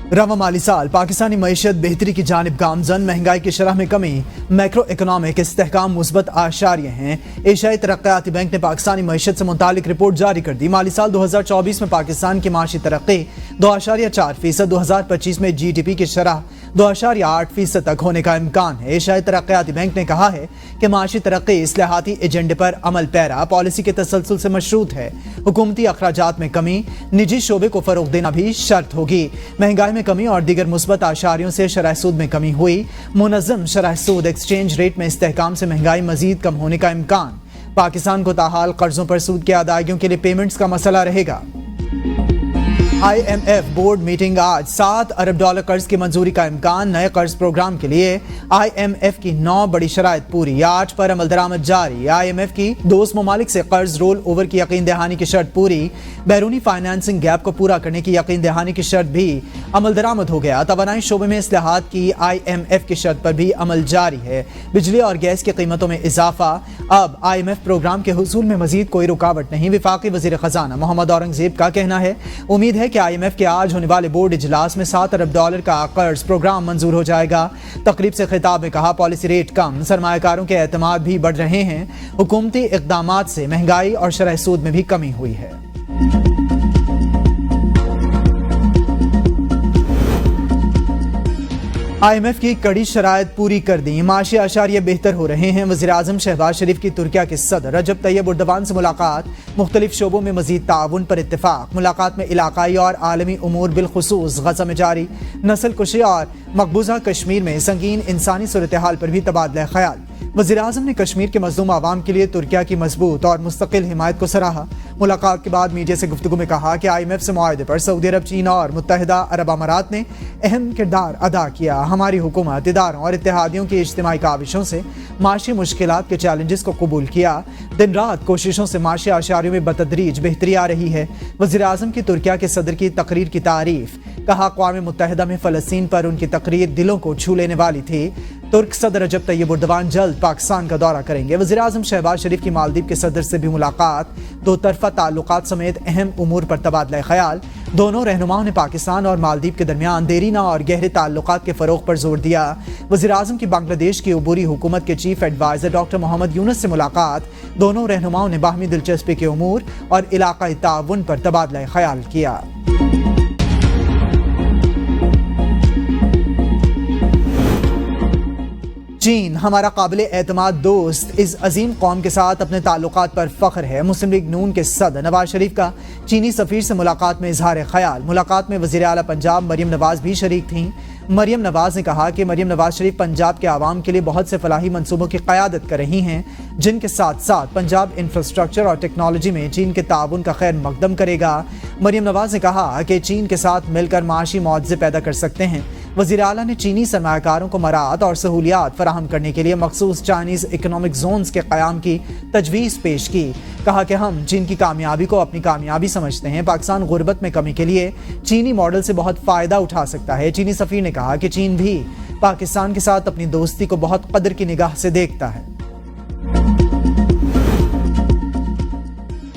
रवा माली साल पाकिस्तानी मईशत बेहतरी की जानिब गामजन, महंगाई की शरह में कमी, मैक्रो इकनॉमिक इस्तेहकाम मुस्बत आशार्य हैं। एशियाई तरक्याती बैंक ने पाकिस्तानी मईशत से मुतालिक रिपोर्ट जारी कर दी। माली साल 2024 में पाकिस्तान की माशी तरक्की 2.4%, 2025 में GDP की शरह 2.8% तक होने का इम्कान है। एशियाई तरक्याती बैंक ने कहा है कि माशी तरक्की इस्लाहाती एजेंडे पर अमल पैरा पॉलिसी के तसलसल से मशरूत है। हुकूमती अखराजात में कमी, निजी शोबे को फरोग देना भी शर्त होगी। महंगाई में कमी और दीगर मुस्बत आशारियों से शरह सूद में कमी हुई। मुनज़्ज़म शरह सूद एक्सचेंज रेट में इस्तेहकाम से महंगाई मजीद कम होने का इम्कान। पाकिस्तान को ताहाल कर्जों पर सूद की अदायगियों के लिए पेमेंट्स का मसला रहेगा। IMF बोर्ड मीटिंग आज, $7 अरब कर्ज की मंजूरी का इम्कान। नए कर्ज प्रोग्राम के लिए IMF की 9 बड़ी शराइत पूरी, 8 पर अमल दरामद जारी। IMF की दोस्त ममालिक से कर्ज रोल ओवर की यकीन दहानी की शर्त पूरी। बैरूनी फाइनेंसिंग गैप को पूरा करने की यकीन दहानी की शर्त भी अमल दरामद हो गया। तवानाई शोबे में इस्लाहात की IMF की शर्त पर भी अमल जारी है। बिजली और गैस की कीमतों में इजाफा। अब IMF प्रोग्राम के हुसूल में मजीद कोई रुकावट नहीं। वफाकी वजीर खजाना मोहम्मद औरंगजेब का कहना है, उम्मीद है कि IMF के आज होने वाले बोर्ड इजलास में $7 अरब का कर्ज प्रोग्राम मंजूर हो जाएगा। तकरीब से खिताब में कहा, पॉलिसी रेट कम, सरमायाकारों के एतमाद भी बढ़ रहे हैं। हुकूमती इक़दामात से महंगाई और शरह सूद में भी कमी हुई है। IMF की कड़ी शराइत पूरी कर दी, माशी आशारिये बेहतर हो रहे हैं। वज़ीर-ए-आज़म शहबाज शरीफ की तुर्किया के सदर रजब तैयब एर्दोगान से मुलाकात, मुख्तलिफ शोबों में मजीद ताउन पर इत्तेफाक। मुलाकात में इलाकाई और आलमी उमूर बिलखुसूस गज़ा में जारी नस्ल कुशी और मकबूजा कश्मीर में संगीन इंसानी सूरत हाल पर भी तबादला ख्याल। वज़ीर-ए-आज़म ने कश्मीर के मज़लूम आवाम के लिए तुर्किया की मजबूत और मुस्तकिल हिमायत को सराहा। मुलाकात के बाद मीडिया से गुफ्तगू में कहा कि IMF से मुआहदे पर सऊदी अरब, चीन और मुत्तहिदा अरब अमारात ने अहम किरदार अदा किया। हमारी हुकूमत इदारों और इत्तेहादियों की इज्तिमाई काविशों से माशी मुश्किलात के चैलेंजेस को कबूल किया। दिन रात कोशिशों से माशी आशारियों में बतदरीज बेहतरी आ रही है। वज़ीर-ए-आज़म की तुर्किया के सदर की तकरीर की तारीफ। कहा, अक़वाम मुत्तहिदा में फ़लस्तीन पर उनकी तकरीर दिलों को छू लेने वाली थी। तुर्क सदर रजब तैयब एर्दोगान जल्द पाकिस्तान का दौरा करेंगे। वज़ीर-ए-आज़म शहबाज शरीफ की मालदीव के सदर से भी मुलाकात, दो तरफा ताल्लुकात समेत अहम उमूर पर तबादला ख्याल। दोनों रहनुमाओं ने पाकिस्तान और मालदीव के दरमियान देरीना और गहरे ताल्लुकात के फ़रोग पर जोर दिया। वज़ीर-ए-आज़म की बांग्लादेश की अबूरी हुकूमत के chief adviser doctor Mohammad Yunus से मुलाकात। दोनों रहनुमाओं ने बाहमी दिलचस्पी के उमूर और इलाकाई ताउन पर तबादला ख्याल किया। चीन हमारा काबिल एतमाद दोस्त, इस अजीम कौम के साथ अपने ताल्लुकात पर फख्र है। मुस्लिम लीग नून के सदर नवाज शरीफ का चीनी सफीर से मुलाकात में इजहार ख्याल। मुलाकात में वज़ीर आला पंजाब मरियम नवाज भी शरीक थीं। मरियम नवाज ने कहा कि मरियम नवाज शरीफ पंजाब के आवाम के लिए बहुत से फलाही मंसूबों की क़यादत कर रही हैं, जिनके साथ साथ पंजाब इंफ्रास्ट्रक्चर और टेक्नोलॉजी में चीन के ताउन का खैर मकदम करेगा। मरियम नवाज ने कहा कि चीन के साथ मिलकर माशी मुआवजे पैदा कर सकते हैं। वज़ीर आला ने चीनी सरमायाकारों को मराहत और सहूलियात फराहम करने के लिए मखसूस चाइनीज़ इकनॉमिक जोन्स के क़याम की तजवीज़ पेश की। कहा कि हम चीन की कामयाबी को अपनी कामयाबी समझते हैं। पाकिस्तान गुर्बत में कमी के लिए चीनी मॉडल से बहुत फ़ायदा उठा सकता है। चीनी सफ़ीर ने कहा कि चीन भी पाकिस्तान के साथ अपनी दोस्ती को बहुत कदर की निगाह से देखता है।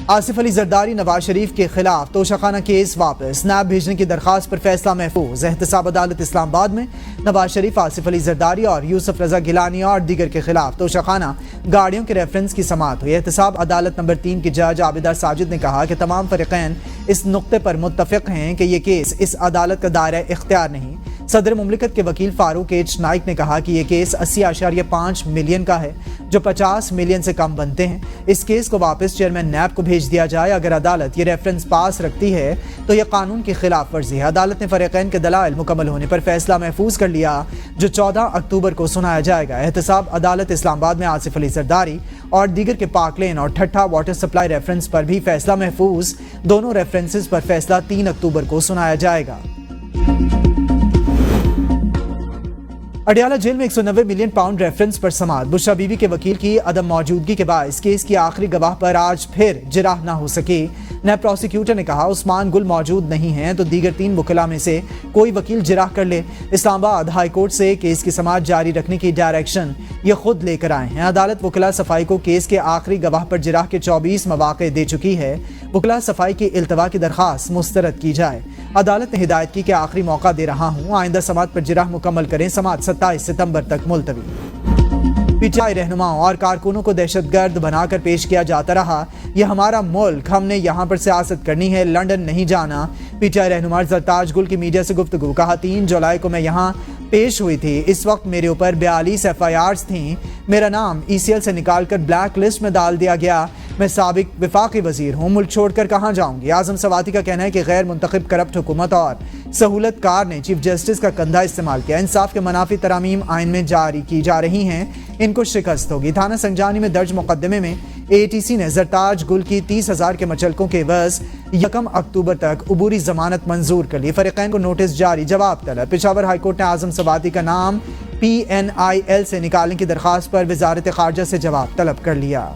आसिफ अली जरदारी नवाज शरीफ के खिलाफ तोशाखाना केस वापस, नैब भेजने की दरखास्त पर फैसला महफूज। एहतसाब अदालत इस्लामाबाद में नवाज शरीफ, आसिफ अली जरदारी और यूसुफ रजा गिलानी और दीगर के खिलाफ तोशाखाना गाड़ियों के रेफरेंस की समाअत हुई। एहतसाब अदालत नंबर 3 की जज आबिदा साजिद ने कहा कि तमाम फरीकैन इस नुक्ते पर मुत्तफिक हैं कि यह केस इस अदालत का दायरा इख्तियार नहीं। सदर मुमलिकत के वकील फारूक एच नाइक ने कहा कि यह केस 80.5 मिलियन का है, जो 50 मिलियन से कम बनते हैं। इस केस को वापस चेयरमैन नैब को भेज दिया जाए। अगर अदालत ये रेफरेंस पास रखती है तो यह कानून की खिलाफ वर्जी है। अदालत ने फरीकैन के दलाइल मुकम्मल होने पर फैसला महफूज कर लिया, जो 14 अक्टूबर को सुनाया जाएगा। एहतसाब अदालत इस्लामाबाद में आसिफ अली जरदारी और दीगर के पाक लेन और ठट्ठा वाटर सप्लाई रेफरेंस पर भी फैसला महफूज। दोनों रेफरेंसेस पर फैसला 3 अक्टूबर को सुनाया जाएगा। अडियाला जेल में 190 मिलियन पाउंड रेफरेंस पर समाअत। बुशरा बीबी के वकील की अदम मौजूदगी के बायस केस की आखिरी गवाह पर आज फिर जिराह न हो सकी। नैब प्रोसिक्यूटर ने कहा, उस्मान गुल मौजूद नहीं हैं तो दीगर 3 वकीला में से कोई वकील जिराह कर ले। इस्लामाबाद हाई कोर्ट से केस की समाअत जारी रखने की डायरेक्शन یہ خود لے کر آئے ہیں۔ عدالت وکلا صفائی کو کیس کے آخری گواہ پر جراح کے 24 مواقع دے چکی ہے۔ وکلا صفائی کی التوا کی درخواست مسترد کی جائے۔ عدالت نے ہدایت کی کہ آخری موقع دے رہا ہوں، آئندہ سماعت پر جراح مکمل کریں۔ سماعت 27 ستمبر تک ملتوی۔ پی ٹی آئی رہنماؤں اور کارکنوں کو دہشت گرد بنا کر پیش کیا جاتا رہا۔ یہ ہمارا ملک، ہم نے یہاں پر سیاست کرنی ہے، لندن نہیں جانا۔ پی ٹی آئی رہنما زرتاج گل کی میڈیا سے گفتگو۔ کہا 3 جولائی کو میں یہاں پیش ہوئی تھی، اس وقت میرے اوپر 42 FIRs تھیں، میرا نام ECL سے نکال کر بلیک لسٹ میں ڈال دیا گیا۔ میں سابق وفاقی وزیر ہوں، ملک چھوڑ کر کہاں جاؤں گی؟ اعظم سواتی کا کہنا ہے کہ غیر منتخب کرپٹ حکومت اور سہولت کار نے چیف جسٹس کا کندھا استعمال کیا۔ انصاف کے منافی ترامیم آئین میں جاری کی جا رہی ہیں، ان کو شکست ہوگی۔ تھانہ سنجانی میں درج مقدمے میں ATC نے زرتاج گل کی 30,000 کے مچلکوں کے عوض 1 اکتوبر تک عبوری ضمانت منظور کر لی۔ فریقین کو نوٹس جاری، جواب طلب۔ پشاور ہائی کورٹ نے اعظم سواتی کا نام PNIL سے نکالنے کی درخواست پر وزارت خارجہ سے جواب طلب کر لیا۔